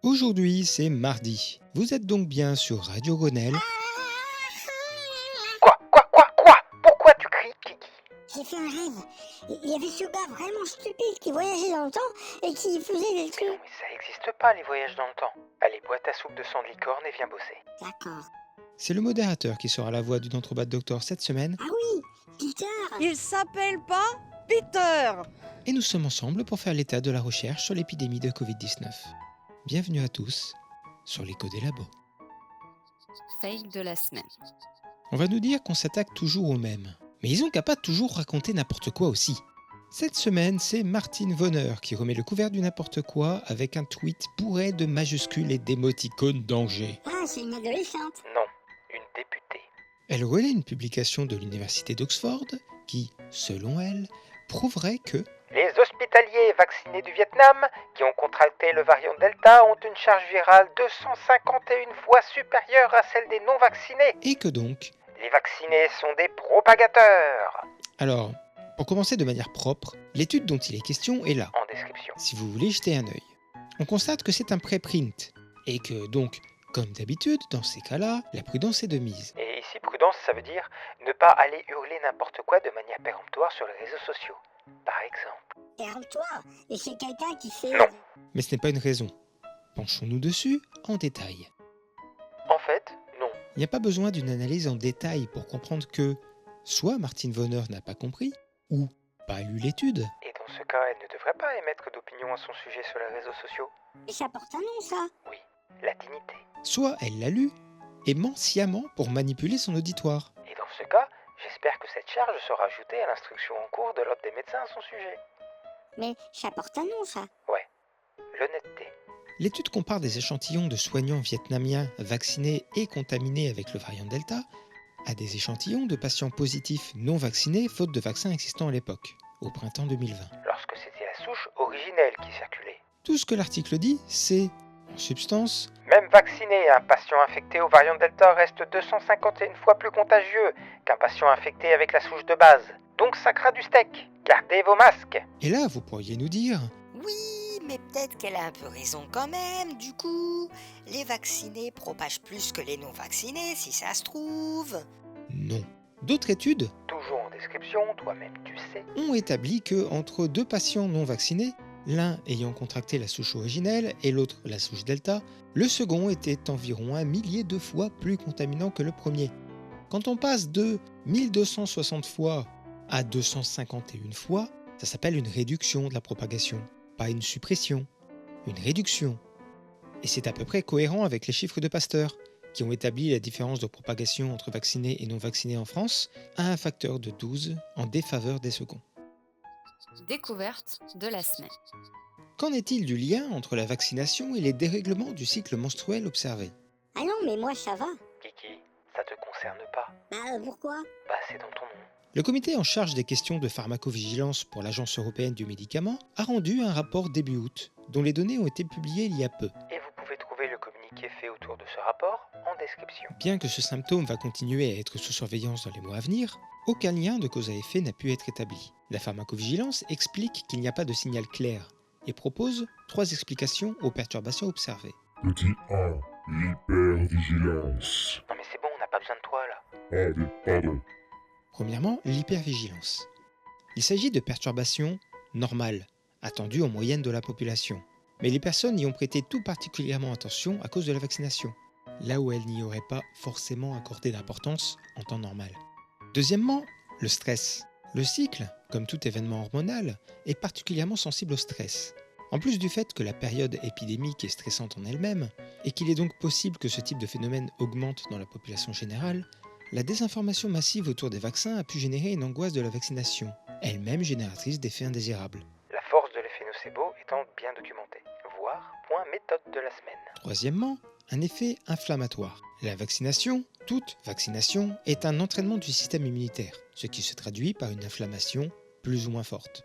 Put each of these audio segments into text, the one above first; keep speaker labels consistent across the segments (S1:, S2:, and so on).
S1: Aujourd'hui, c'est mardi. Vous êtes donc bien sur Radio Gonel.
S2: Quoi? Pourquoi tu cries, Kiki?
S3: J'ai fait un rêve. Il y avait ce gars vraiment stupide qui voyageait dans le temps et qui faisait des
S2: Non,
S3: trucs.
S2: mais ça existe pas, les voyages dans le temps. Allez, bois ta soupe de sang de licorne et viens bosser.
S3: D'accord.
S1: C'est le modérateur qui sera la voix du Dantrobat Docteur cette semaine.
S3: Ah oui, Peter.
S4: Il s'appelle pas Peter.
S1: Et nous sommes ensemble pour faire l'état de la recherche sur l'épidémie de Covid-19. Bienvenue à tous sur l'écho des labos.
S5: Fail de la semaine.
S1: On va nous dire qu'on s'attaque toujours aux mêmes. Mais ils ont qu'à pas toujours raconter n'importe quoi aussi. Cette semaine, c'est Martine Vonner qui remet le couvert du n'importe quoi avec un tweet bourré de majuscules et d'émoticônes danger.
S3: Ah, c'est une adolescente.
S2: Non, une députée.
S1: Elle relaie une publication de l'université d'Oxford qui, selon elle, prouverait que
S2: Les hospitaliers vaccinés du Vietnam qui ont contracté le variant Delta ont une charge virale 251 fois supérieure à celle des non-vaccinés.
S1: et que donc.
S2: Les vaccinés sont des propagateurs.
S1: Alors, pour commencer de manière propre, l'étude dont il est question est là,
S2: En description.
S1: si vous voulez jeter un œil. On constate que c'est un préprint, et que donc, comme d'habitude, dans ces cas-là, la prudence est de mise.
S2: Et ici, prudence, ça veut dire ne pas aller hurler n'importe quoi de manière péremptoire sur les réseaux sociaux. Par exemple.
S3: Péremptoire. Et c'est quelqu'un qui fait.
S2: Non.
S1: Mais ce n'est pas une raison. Penchons-nous dessus en détail.
S2: En fait, non.
S1: Il n'y a pas besoin d'une analyse en détail pour comprendre que soit Martine Vonner n'a pas compris, ou pas lu l'étude,
S2: Et dans ce cas, elle ne devrait pas émettre d'opinion à son sujet sur les réseaux sociaux.
S3: Mais ça porte un nom, ça.
S2: Oui, la dignité.
S1: soit elle l'a lu et ment sciemment pour manipuler son auditoire.
S2: Et dans ce cas, j'espère que cette charge sera ajoutée à l'instruction en cours de l'ordre des médecins à son sujet.
S3: Mais ça porte un nom, ça.
S2: Ouais, l'honnêteté.
S1: L'étude compare des échantillons de soignants vietnamiens vaccinés et contaminés avec le variant Delta à des échantillons de patients positifs non vaccinés faute de vaccin existant à l'époque, au printemps 2020.
S2: Lorsque c'était la souche originelle qui circulait.
S1: Tout ce que l'article dit, c'est, en substance,
S2: Même vacciné, un patient infecté au variant Delta reste 251 fois plus contagieux qu'un patient infecté avec la souche de base. Donc ça craint du steak. Gardez vos masques.
S1: et là vous pourriez nous dire,
S4: Oui, mais peut-être qu'elle a un peu raison quand même, du coup. Les vaccinés propagent plus que les non-vaccinés, si ça se trouve.
S1: non. D'autres études
S2: Toujours en description, toi-même tu sais.
S1: ont établi que entre deux patients non vaccinés, l'un ayant contracté la souche originelle et l'autre la souche Delta, le second était environ 1 millier de fois plus contaminant que le premier. Quand on passe de 1260 fois à 251 fois, ça s'appelle une réduction de la propagation, pas une suppression, une réduction. Et c'est à peu près cohérent avec les chiffres de Pasteur, qui ont établi la différence de propagation entre vaccinés et non vaccinés en France à un facteur de 12 en défaveur des seconds.
S5: Découverte de la semaine.
S1: Qu'en est-il du lien entre la vaccination et les dérèglements du cycle menstruel observés?
S3: Ah non, mais moi, ça va.
S2: Kiki, ça te concerne pas.
S3: Pourquoi?
S2: Bah c'est dans ton nom.
S1: Le comité en charge des questions de pharmacovigilance pour l'Agence européenne du médicament a rendu un rapport début août, dont les données ont été publiées il y a peu.
S2: Et vous pouvez trouver le communiqué fait autour de ce rapport en description.
S1: Bien que ce symptôme va continuer à être sous surveillance dans les mois à venir, aucun lien de cause à effet n'a pu être établi. La pharmacovigilance explique qu'il n'y a pas de signal clair et propose 3 explications aux perturbations observées.
S6: Petit 1, l'hypervigilance.
S2: Non mais c'est bon, on n'a pas besoin de toi là.
S6: Ah, mais pardon.
S1: Premièrement, l'hypervigilance. Il s'agit de perturbations normales, attendues en moyenne de la population. Mais les personnes y ont prêté tout particulièrement attention à cause de la vaccination, là où elles n'y auraient pas forcément accordé d'importance en temps normal. Deuxièmement, le stress. Le cycle, comme tout événement hormonal, est particulièrement sensible au stress. En plus du fait que la période épidémique est stressante en elle-même, et qu'il est donc possible que ce type de phénomène augmente dans la population générale, la désinformation massive autour des vaccins a pu générer une angoisse de la vaccination, elle-même génératrice d'effets indésirables.
S2: La force de l'effet nocebo étant bien documentée. Voir point méthode de la semaine.
S1: Troisièmement, un effet inflammatoire. La vaccination, toute vaccination, est un entraînement du système immunitaire, ce qui se traduit par une inflammation plus ou moins forte.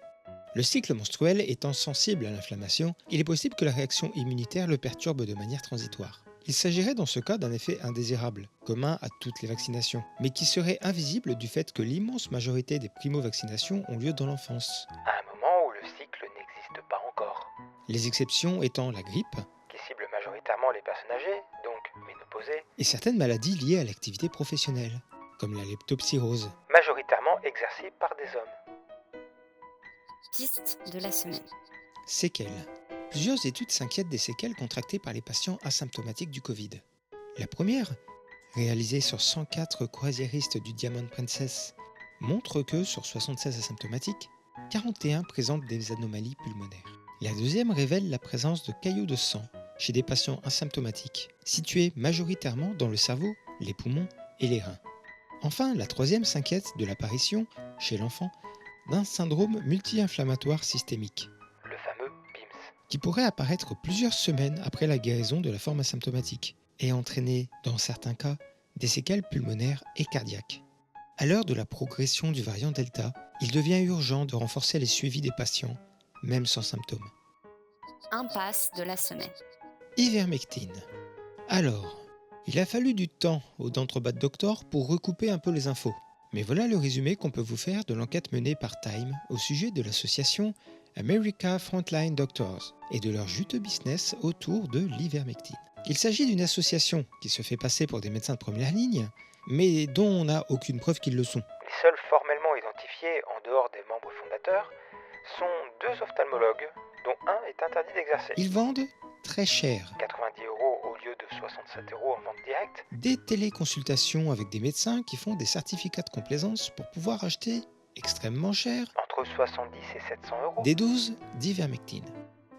S1: Le cycle menstruel étant sensible à l'inflammation, il est possible que la réaction immunitaire le perturbe de manière transitoire. Il s'agirait dans ce cas d'un effet indésirable, commun à toutes les vaccinations, mais qui serait invisible du fait que l'immense majorité des primo-vaccinations ont lieu dans l'enfance.
S2: À un moment où le cycle n'existe pas encore.
S1: Les exceptions étant la grippe,
S2: qui cible majoritairement majoritairement les personnes âgées, donc ménopausées,
S1: et certaines maladies liées à l'activité professionnelle, comme la leptospirose.
S2: majoritairement exercées par des hommes.
S5: Piste de la semaine.
S1: Séquelles. Plusieurs études s'inquiètent des séquelles contractées par les patients asymptomatiques du Covid. La première, réalisée sur 104 croisiéristes du Diamond Princess, montre que sur 76 asymptomatiques, 41 présentent des anomalies pulmonaires. La deuxième révèle la présence de caillots de sang chez des patients asymptomatiques, situés majoritairement dans le cerveau, les poumons et les reins. Enfin, la troisième s'inquiète de l'apparition, chez l'enfant, d'un syndrome multi-inflammatoire systémique,
S2: Le fameux PIMS.
S1: qui pourrait apparaître plusieurs semaines après la guérison de la forme asymptomatique et entraîner, dans certains cas, des séquelles pulmonaires et cardiaques. À l'heure de la progression du variant Delta, il devient urgent de renforcer les suivis des patients, même sans symptômes.
S5: Impasse de la semaine.
S1: Ivermectine. Alors, il a fallu du temps au Dentrebat Doctor pour recouper un peu les infos. Mais voilà le résumé qu'on peut vous faire de l'enquête menée par Time au sujet de l'association America Frontline Doctors et de leur juteux business autour de l'ivermectine. Il s'agit d'une association qui se fait passer pour des médecins de première ligne, mais dont on n'a aucune preuve qu'ils le sont.
S2: Les seuls formellement identifiés en dehors des membres fondateurs sont 2 ophtalmologues, dont un est interdit d'exercer.
S1: Ils vendent très cher
S2: 90 € au lieu de 67 € en vente directe.
S1: des téléconsultations avec des médecins qui font des certificats de complaisance pour pouvoir acheter, extrêmement cher,
S2: Entre 70 et 700 €.
S1: des doses d'ivermectine.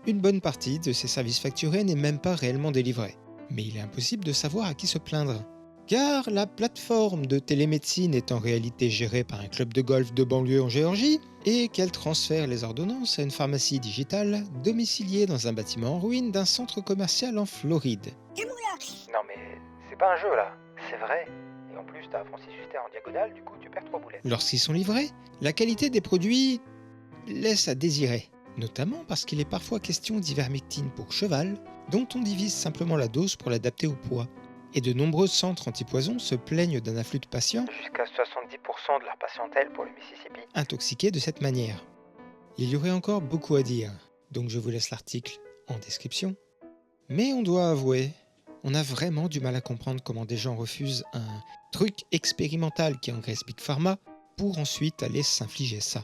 S1: Une bonne partie de ces services facturés n'est même pas réellement délivrée. Mais il est impossible de savoir à qui se plaindre. Car la plateforme de télémédecine est en réalité gérée par un club de golf de banlieue en Géorgie et qu'elle transfère les ordonnances à une pharmacie digitale domiciliée dans un bâtiment en ruine d'un centre commercial en Floride.
S2: Non mais c'est pas un jeu là, c'est vrai. Et en plus t'as Francis Huster en diagonale, du coup tu perds 3 boulettes.
S1: Lorsqu'ils sont livrés, la qualité des produits laisse à désirer, notamment parce qu'il est parfois question d'ivermectine pour cheval, dont on divise simplement la dose pour l'adapter au poids. Et de nombreux centres antipoison se plaignent d'un afflux de patients
S2: Jusqu'à 70% de leur patientèle pour le Mississippi.
S1: intoxiqués de cette manière. Il y aurait encore beaucoup à dire, donc je vous laisse l'article en description. Mais on doit avouer, on a vraiment du mal à comprendre comment des gens refusent un truc expérimental qui engraisse Big Pharma pour ensuite aller s'infliger ça.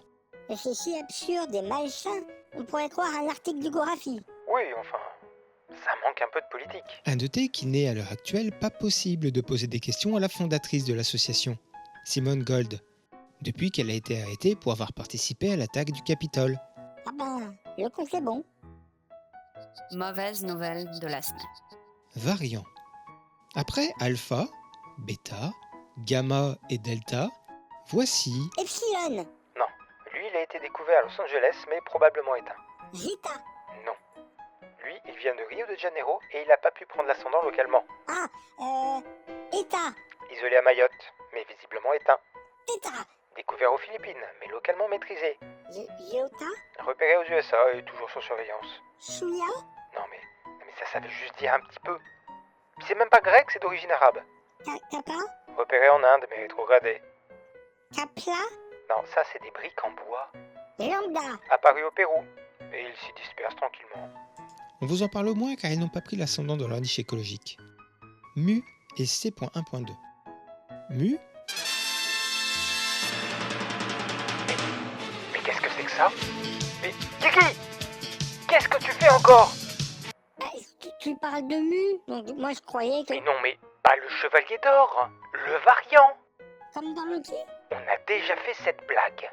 S3: Mais c'est si absurde et malsain, on pourrait croire un article du Gorafi.
S2: Oui, enfin, ça manque un peu de politique.
S1: À noter qu'il n'est à l'heure actuelle pas possible de poser des questions à la fondatrice de l'association, Simone Gold, depuis qu'elle a été arrêtée pour avoir participé à l'attaque du Capitole.
S3: Ah ben, le compte est bon.
S5: Mauvaise nouvelle de la semaine.
S1: Variants. Après alpha, bêta, gamma et delta, voici
S3: Epsilon,
S2: Non, lui il a été découvert à Los Angeles mais probablement éteint.
S3: Zeta,
S2: Non. Lui il vient de Rio de Janeiro et il n'a pas pu prendre l'ascendant localement.
S3: Eta,
S2: Isolé à Mayotte, mais visiblement éteint.
S3: Theta,
S2: Découvert aux Philippines, mais localement maîtrisé.
S3: Iota,
S2: Repéré aux USA et toujours sous surveillance.
S3: Shuya,
S2: Non mais ça veut juste dire un petit peu. Puis c'est même pas grec, c'est d'origine arabe.
S3: Kappa,
S2: Repéré en Inde, mais rétrogradé.
S3: Kapla,
S2: Non, ça c'est des briques en bois.
S3: Lambda.
S2: Apparus au Pérou. Et ils s'y dispersent tranquillement.
S1: On vous en parle au moins car ils n'ont pas pris l'ascendant dans leur niche écologique. Mu et C.1.2. Mu,
S2: Mais qu'est-ce que c'est que ça? Mais Kiki! Qu'est-ce que tu fais encore?
S3: Ah, tu parles de Mu, donc moi je croyais que...
S2: Mais non, mais pas le chevalier d'or, le variant.
S3: Comme dans Loki.
S2: On a déjà fait cette blague.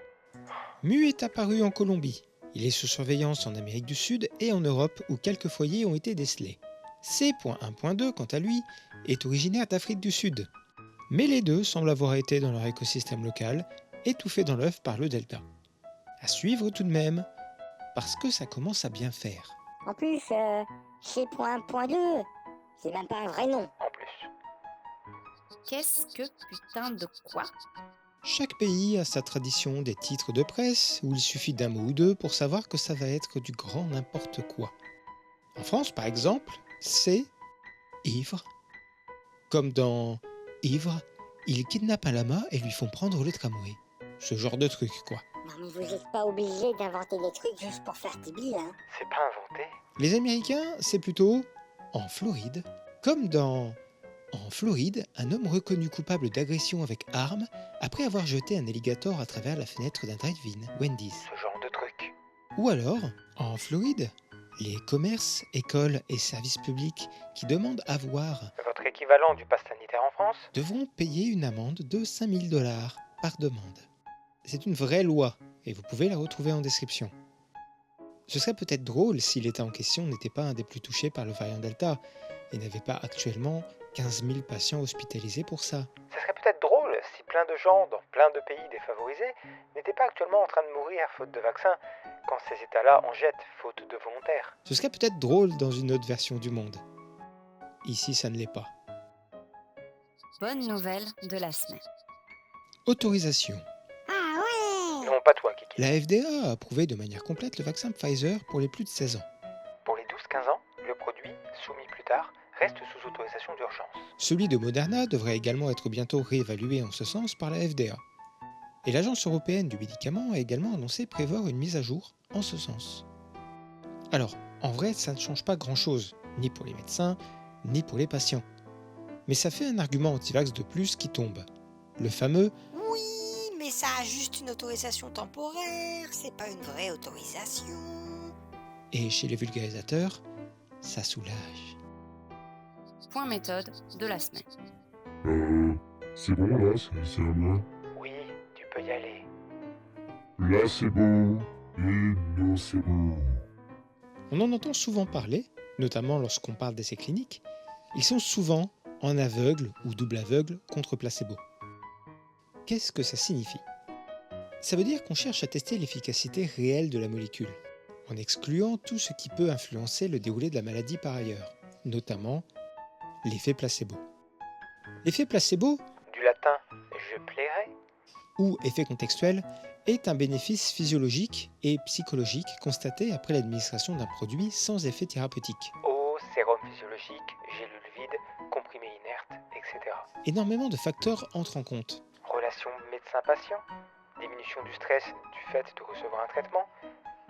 S1: Mu est apparu en Colombie. Il est sous surveillance en Amérique du Sud et en Europe où quelques foyers ont été décelés. C.1.2, quant à lui, est originaire d'Afrique du Sud. Mais les deux semblent avoir été dans leur écosystème local, étouffés dans l'œuf par le Delta. À suivre tout de même, parce que ça commence à bien faire.
S3: En plus, C.1.2, c'est même pas un vrai nom.
S2: En plus.
S5: Qu'est-ce que putain de quoi?
S1: Chaque pays a sa tradition des titres de presse où il suffit d'un mot ou deux pour savoir que ça va être du grand n'importe quoi. En France, par exemple, c'est ivre. Comme dans Ivre, ils kidnappent un lama et lui font prendre le tramway. Ce genre de truc, quoi.
S3: Non mais vous êtes pas obligé d'inventer des trucs juste pour faire Tibi, hein.
S2: C'est pas inventé.
S1: Les Américains, c'est plutôt En Floride, comme dans En Floride, un homme reconnu coupable d'agression avec arme après avoir jeté un alligator à travers la fenêtre d'un drive-in Wendy's.
S2: Ce genre de truc.
S1: Ou alors, en Floride, les commerces, écoles et services publics qui demandent à voir
S2: Votre équivalent du pass sanitaire en France?
S1: devront payer une amende de 5 000 $ par demande. C'est une vraie loi et vous pouvez la retrouver en description. Ce serait peut-être drôle si l'État en question n'était pas un des plus touchés par le variant Delta et n'avait pas actuellement 15 000 patients hospitalisés pour ça.
S2: Ça serait peut-être drôle si plein de gens dans plein de pays défavorisés n'étaient pas actuellement en train de mourir faute de vaccins, quand ces États-là en jettent faute de volontaires.
S1: Ce serait peut-être drôle dans une autre version du monde. Ici, ça ne l'est pas.
S5: Bonne nouvelle de la semaine.
S1: Autorisation.
S3: Ah ouais.
S2: Non, pas toi, Kiki.
S1: La FDA a approuvé de manière complète le vaccin Pfizer pour les plus de 16 ans.
S2: Pour les 12-15 ans, le produit, soumis plus tard, reste sous autorisation d'urgence.
S1: Celui de Moderna devrait également être bientôt réévalué en ce sens par la FDA. Et l'Agence européenne du médicament a également annoncé prévoir une mise à jour en ce sens. Alors, en vrai, ça ne change pas grand-chose, ni pour les médecins, ni pour les patients. Mais ça fait un argument anti-vax de plus qui tombe. Le fameux
S4: Oui, mais ça a juste une autorisation temporaire, c'est pas une vraie autorisation.
S1: « et chez les vulgarisateurs, ça soulage ».
S5: Point méthode de la semaine.
S6: C'est bon là, c'est bien.
S2: Oui, tu peux y aller.
S6: Là c'est beau, et non c'est beau.
S1: On en entend souvent parler, notamment lorsqu'on parle d'essais cliniques. Ils sont souvent en aveugle ou double aveugle contre placebo. Qu'est-ce que ça signifie? Ça veut dire qu'on cherche à tester l'efficacité réelle de la molécule, en excluant tout ce qui peut influencer le déroulé de la maladie par ailleurs, notamment l'effet placebo. L'effet placebo,
S2: Du latin je plairai,
S1: ou effet contextuel, est un bénéfice physiologique et psychologique constaté après l'administration d'un produit sans effet thérapeutique.
S2: eau, sérum physiologique, gélule vide, comprimé inerte, etc.
S1: Énormément de facteurs entrent en compte.
S2: Relation médecin-patient, diminution du stress du fait de recevoir un traitement,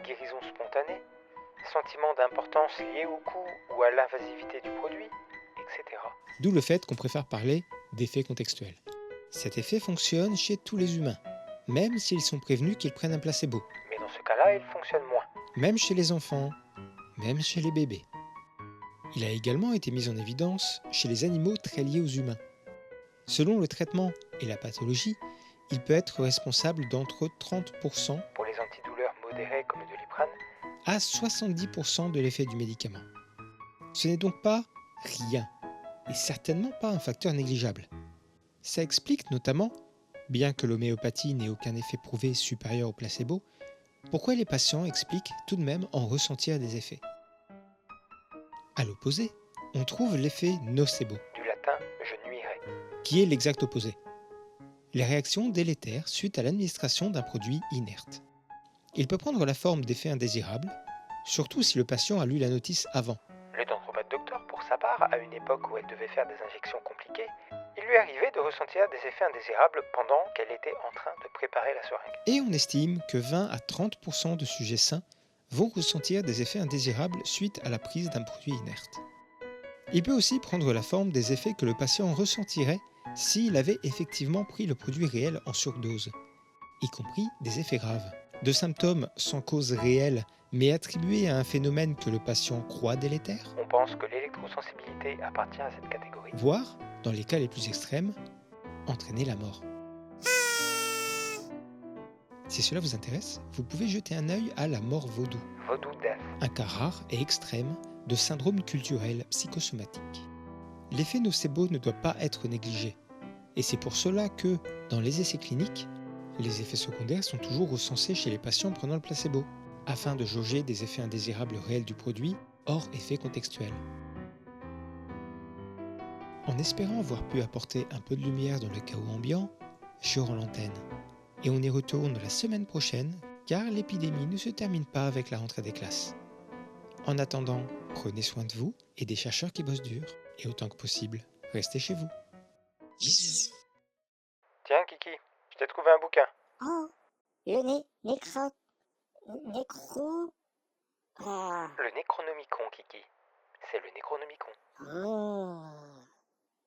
S2: guérison spontanée, sentiment d'importance lié au coût ou à l'invasivité du produit, etc.
S1: D'où le fait qu'on préfère parler d'effet contextuel. Cet effet fonctionne chez tous les humains, même s'ils sont prévenus qu'ils prennent un placebo,
S2: Mais dans ce cas-là, il fonctionne moins.
S1: même chez les enfants, même chez les bébés. Il a également été mis en évidence chez les animaux très liés aux humains. Selon le traitement et la pathologie, il peut être responsable d'entre 30%
S2: Pour les antidouleurs modérés comme le Doliprane,
S1: à 70% de l'effet du médicament. Ce n'est donc pas rien, et certainement pas un facteur négligeable. Ça explique notamment, bien que l'homéopathie n'ait aucun effet prouvé supérieur au placebo, pourquoi les patients expliquent tout de même en ressentir des effets. À l'opposé, on trouve l'effet nocebo,
S2: du latin je nuirai.
S1: qui est l'exact opposé. Les réactions délétères suite à l'administration d'un produit inerte. Il peut prendre la forme d'effets indésirables, surtout si le patient a lu la notice avant.
S2: Le dendropathe docteur, pour sa part, à une époque où elle devait faire des injections compliquées, il lui arrivait de ressentir des effets indésirables pendant qu'elle était en train de préparer la seringue.
S1: Et on estime que 20 à 30% de sujets sains vont ressentir des effets indésirables suite à la prise d'un produit inerte. Il peut aussi prendre la forme des effets que le patient ressentirait s'il avait effectivement pris le produit réel en surdose, y compris des effets graves. De symptômes sans cause réelle, mais attribués à un phénomène que le patient croit délétère,
S2: On pense que l'électrosensibilité appartient à cette catégorie.
S1: voire, dans les cas les plus extrêmes, entraîner la mort. Si cela vous intéresse, vous pouvez jeter un œil à la mort vaudou,
S2: Vaudou Death.
S1: un cas rare et extrême de syndrome culturel psychosomatique. L'effet nocebo ne doit pas être négligé, et c'est pour cela que, dans les essais cliniques, les effets secondaires sont toujours recensés chez les patients prenant le placebo, afin de jauger des effets indésirables réels du produit, hors effet contextuel. En espérant avoir pu apporter un peu de lumière dans le chaos ambiant, je rends l'antenne. Et on y retourne la semaine prochaine, car l'épidémie ne se termine pas avec la rentrée des classes. En attendant, prenez soin de vous et des chercheurs qui bossent dur, et autant que possible, restez chez vous. Bisous.
S2: Tiens, Kiki, je t'ai trouvé un bouquin.
S3: Oh, le nécro... Ah,
S2: Le Necronomicon, Kiki. C'est le Necronomicon.
S3: Oh.